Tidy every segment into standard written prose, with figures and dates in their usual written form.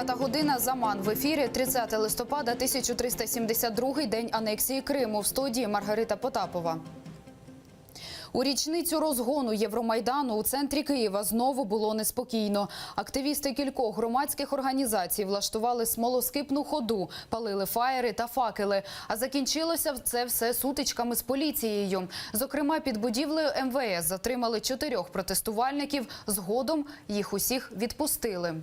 9 година. Заман в ефірі. 30 листопада, 1372-й день анексії Криму. В студії Маргарита Потапова. У річницю розгону Євромайдану у центрі Києва знову було неспокійно. Активісти кількох громадських організацій влаштували смолоскипну ходу, палили фаєри та факели. А закінчилося це все сутичками з поліцією. Зокрема, під будівлею МВС затримали 4 протестувальників. Згодом їх усіх відпустили.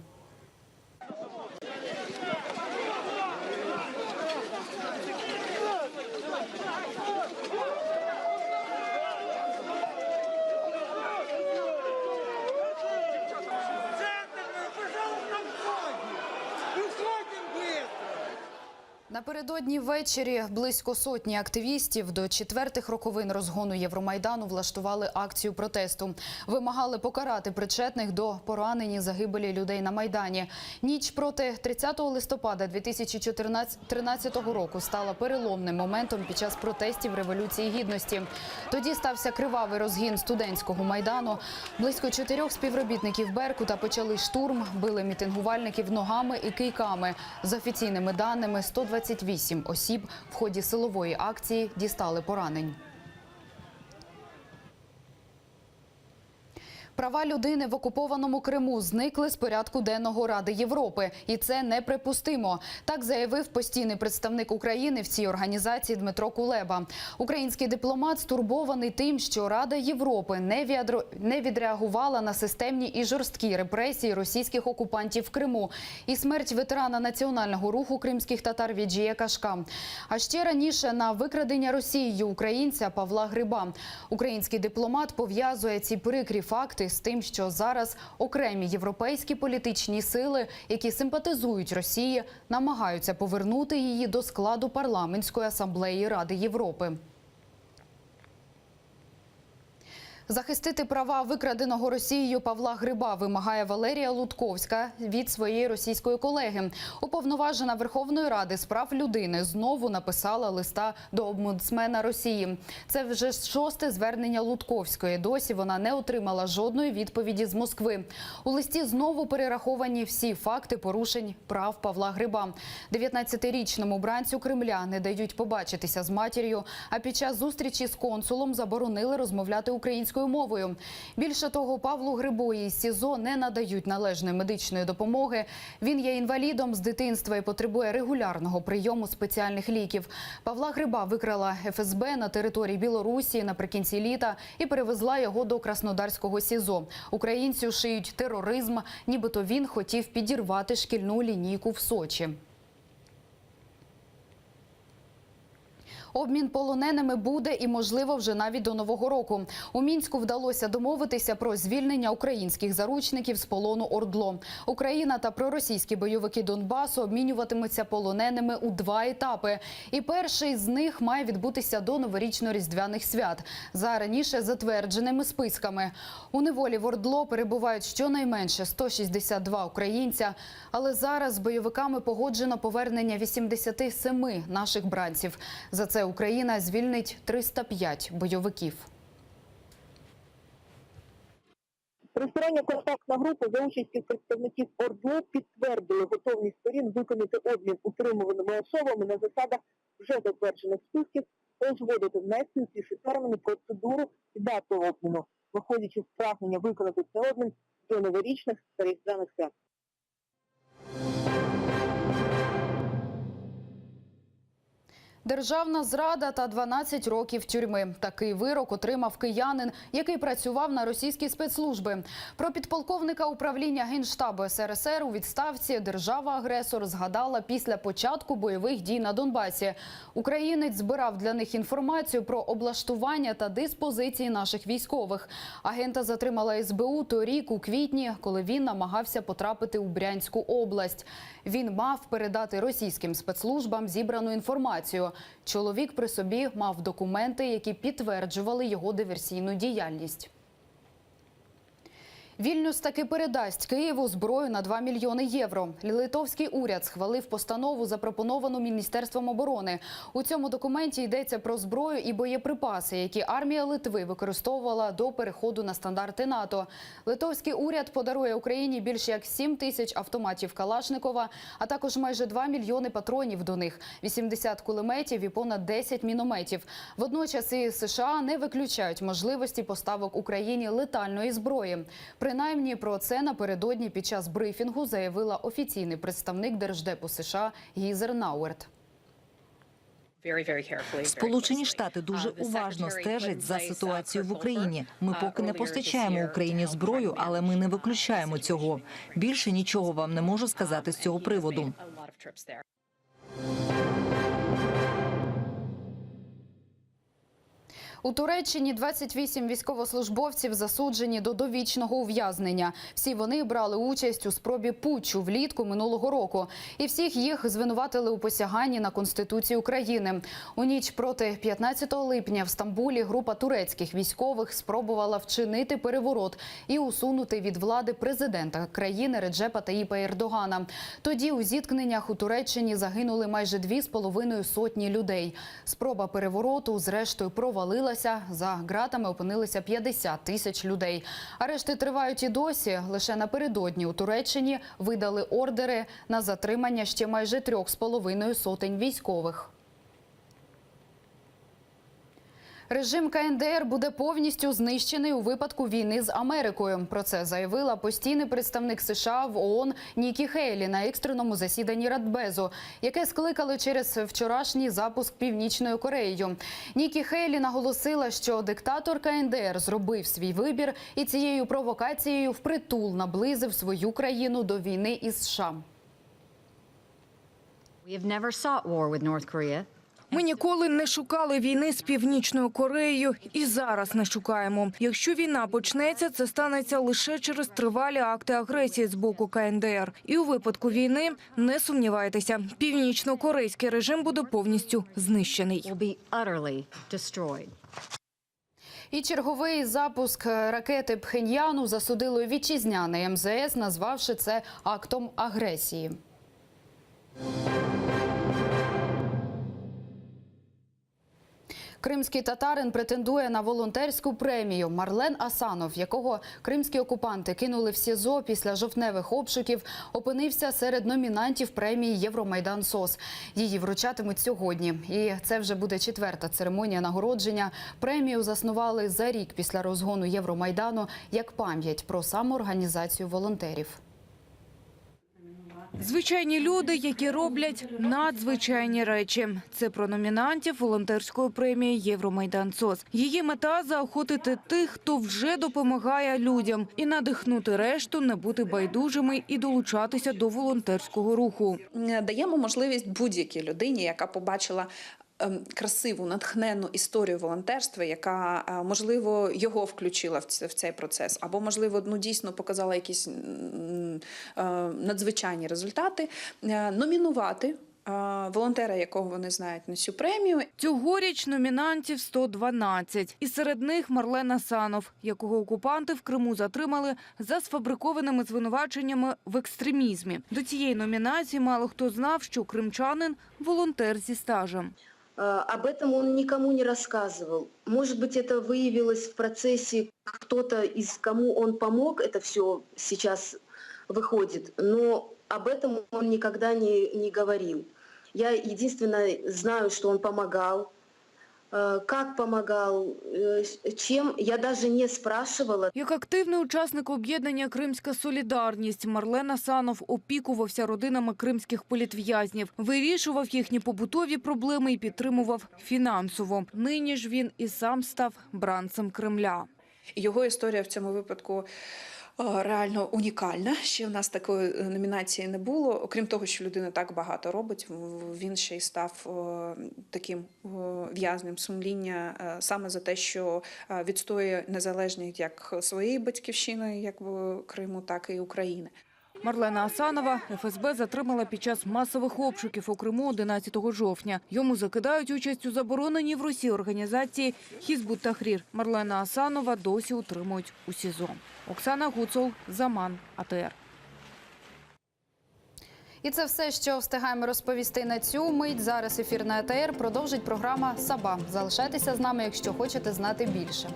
Напередодні ввечері близько сотні активістів до 4-х роковин розгону Євромайдану влаштували акцію протесту. Вимагали покарати причетних до поранень і загибелі людей на Майдані. Ніч проти 30 листопада 2013 року стала переломним моментом під час протестів Революції Гідності. Тоді стався кривавий розгін студентського Майдану. Близько 4 співробітників Беркута почали штурм, били мітингувальників ногами і кийками. За офіційними даними, 128 осіб в ході силової акції дістали поранень. Права людини в окупованому Криму зникли з порядку денного Ради Європи. І це неприпустимо. Так заявив постійний представник України в цій організації Дмитро Кулеба. Український дипломат стурбований тим, що Рада Європи не відреагувала на системні і жорсткі репресії російських окупантів в Криму і смерть ветерана національного руху кримських татар Віджія Кашка. А ще раніше на викрадення Росією українця Павла Гриба. Український дипломат пов'язує ці прикрі факти з тим, що зараз окремі європейські політичні сили, які симпатизують Росії, намагаються повернути її до складу парламентської асамблеї Ради Європи. Захистити права викраденого Росією Павла Гриба вимагає Валерія Лутковська від своєї російської колеги. Уповноважена Верховної Ради з прав людини знову написала листа до омбудсмена Росії. Це вже 6-те звернення Лутковської. Досі вона не отримала жодної відповіді з Москви. У листі знову перераховані всі факти порушень прав Павла Гриба. 19-річному бранцю Кремля не дають побачитися з матір'ю, а під час зустрічі з консулом заборонили розмовляти українською мовою. Більше того, Павлу Грибу із СІЗО не надають належної медичної допомоги. Він є інвалідом з дитинства і потребує регулярного прийому спеціальних ліків. Павла Гриба викрала ФСБ на території Білорусі наприкінці літа і перевезла його до Краснодарського СІЗО. Українцю шиють тероризм, нібито він хотів підірвати шкільну лінійку в Сочі. Обмін полоненими буде і, можливо, вже навіть до Нового року. У Мінську вдалося домовитися про звільнення українських заручників з полону ОРДЛО. Україна та проросійські бойовики Донбасу обмінюватимуться полоненими у 2 етапи. І перший з них має відбутися до новорічно-різдвяних свят, за раніше затвердженими списками. У неволі в ОРДЛО перебувають щонайменше 162 українця, але зараз з бойовиками погоджено повернення 87 наших бранців. За це Україна звільнить 305 бойовиків. Тристороння контактна група за участю представників ОРДЛО підтвердили готовність сторін виконати обмін утримуваними особами на засадах вже затверджених списків та узгодити в найшвидші терміни процедуру і дату обміну, виходячи з прагнення виконати цей обмін до новорічних та різдвяних свят. Державна зрада та 12 років тюрми. Такий вирок отримав киянин, який працював на російські спецслужби. Про підполковника управління Генштабу СРСР у відставці держава-агресор згадала після початку бойових дій на Донбасі. Українець збирав для них інформацію про облаштування та диспозиції наших військових. Агента затримала СБУ торік у квітні, коли він намагався потрапити у Брянську область. Він мав передати російським спецслужбам зібрану інформацію. Чоловік при собі мав документи, які підтверджували його диверсійну діяльність. Вільнюс таки передасть Києву зброю на 2 мільйони євро. Литовський уряд схвалив постанову, запропоновану Міністерством оборони. У цьому документі йдеться про зброю і боєприпаси, які армія Литви використовувала до переходу на стандарти НАТО. Литовський уряд подарує Україні більше як 7 тисяч автоматів Калашникова, а також майже 2 мільйони патронів до них, 80 кулеметів і понад 10 мінометів. Водночас і США не виключають можливості поставок Україні летальної зброї. Принаймні про це напередодні під час брифінгу заявила офіційний представник Держдепу США Гізер Науерт. Сполучені Штати дуже уважно стежать за ситуацією в Україні. Ми поки не постачаємо Україні зброю, але ми не виключаємо цього. Більше нічого вам не можу сказати з цього приводу. У Туреччині 28 військовослужбовців засуджені до довічного ув'язнення. Всі вони брали участь у спробі путчу влітку минулого року. І всіх їх звинуватили у посяганні на Конституцію України. У ніч проти 15 липня в Стамбулі група турецьких військових спробувала вчинити переворот і усунути від влади президента країни Реджепа Таїпа Ердогана. Тоді у зіткненнях у Туреччині загинули майже 2,5 сотні людей. Спроба перевороту зрештою провалилася. За ґратами опинилися 50 тисяч людей. Арешти тривають і досі. Лише напередодні у Туреччині видали ордери на затримання ще майже 3,5 сотень військових. Режим КНДР буде повністю знищений у випадку війни з Америкою. Про це заявила постійний представник США в ООН Нікі Хейлі на екстреному засіданні Радбезу, яке скликали через вчорашній запуск Північною Кореєю. Нікі Хейлі наголосила, що диктатор КНДР зробив свій вибір і цією провокацією впритул наблизив свою країну до війни із США. Ми ніколи не шукали війни з Північною Кореєю і зараз не шукаємо. Якщо війна почнеться, це станеться лише через тривалі акти агресії з боку КНДР. І у випадку війни, не сумнівайтеся, північно-корейський режим буде повністю знищений. І черговий запуск ракети Пхеньяну засудило вітчизняне МЗС, назвавши це актом агресії. Кримський татарин претендує на волонтерську премію. Марлен Асанов, якого кримські окупанти кинули в СІЗО після жовтневих обшуків, опинився серед номінантів премії «Євромайдан СОС». Її вручатимуть сьогодні. І це вже буде 4-та церемонія нагородження. Премію заснували за рік після розгону Євромайдану як пам'ять про самоорганізацію волонтерів. Звичайні люди, які роблять надзвичайні речі. Це про номінантів волонтерської премії «Євромайдан СОС». Її мета – заохотити тих, хто вже допомагає людям, і надихнути решту не бути байдужими і долучатися до волонтерського руху. Даємо можливість будь-якій людині, яка побачила красиву, натхненну історію волонтерства, яка, можливо, його включила в цей процес, або, можливо, дійсно показала якісь надзвичайні результати, номінувати волонтера, якого вони знають, на цю премію. Цьогоріч номінантів 112. І серед них Марлен Асанов, якого окупанти в Криму затримали за сфабрикованими звинуваченнями в екстремізмі. До цієї номінації мало хто знав, що кримчанин – волонтер зі стажем. Об этом он никому не рассказывал. Может быть, это выявилось в процессе, кто-то, из кому он помог, это все сейчас выходит. Но об этом он никогда не говорил. Я единственное знаю, что он помогал. Как помогал, чим, я даже не спрашивала. Як активний учасник об'єднання «Кримська солідарність», Марлен Асанов опікувався родинами кримських політв'язнів, вирішував їхні побутові проблеми і підтримував фінансово. Нині ж він і сам став бранцем Кремля. Його історія в цьому випадку реально унікальна. Ще в нас такої номінації не було. Окрім того, що людина так багато робить, він ще й став таким в'язнем сумління саме за те, що відстоює незалежність як своєї батьківщини, як в Криму, так і України. Марлена Асанова ФСБ затримала під час масових обшуків у Криму 11 жовтня. Йому закидають участь у забороненій в Росії організації «Хізбут Тахрір». Марлена Асанова досі утримують у СІЗО. Оксана Гуцул, Заман, АТР. І це все, що встигаємо розповісти на цю мить. Зараз ефір на АТР продовжить програма «Саба». Залишайтеся з нами, якщо хочете знати більше.